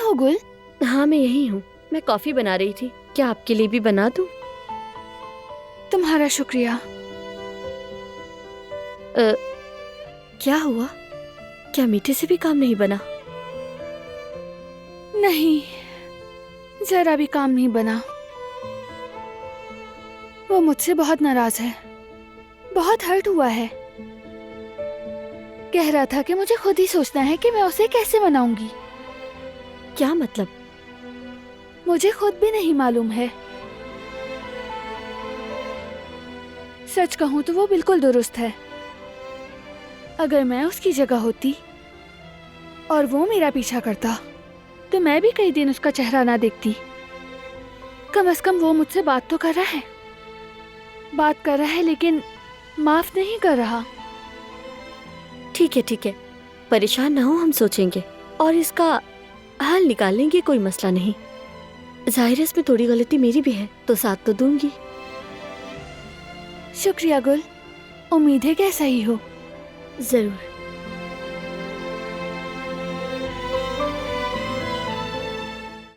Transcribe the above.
हो गुल? हाँ मैं यही हूँ। मैं कॉफी बना रही थी, क्या आपके लिए भी बना दूँ? तुम्हारा शुक्रिया। क्या हुआ? क्या मीठे से भी काम नहीं बना? नहीं, जरा भी काम नहीं बना। वो मुझसे बहुत नाराज है, बहुत हर्ट हुआ है। कह रहा था कि मुझे खुद ही सोचना है कि मैं उसे कैसे मनाऊंगी। क्या मतलब? मुझे खुद भी नहीं मालूम है। सच कहूं तो वो बिल्कुल दुरुस्त है। अगर मैं उसकी जगह होती और वो मेरा पीछा करता तो मैं भी कई दिन उसका चेहरा ना देखती। कम से कम वो मुझसे बात तो कर रहा है लेकिन माफ नहीं कर रहा। ठीक है, परेशान ना हो, हम सोचेंगे और इसका हल निकालेंगे, कोई मसला नहीं। जाहिर है इसमें थोड़ी गलती मेरी भी है, तो साथ तो दूंगी। शुक्रिया गुल, उम्मीद है कि ऐसा ही हो। जरूर।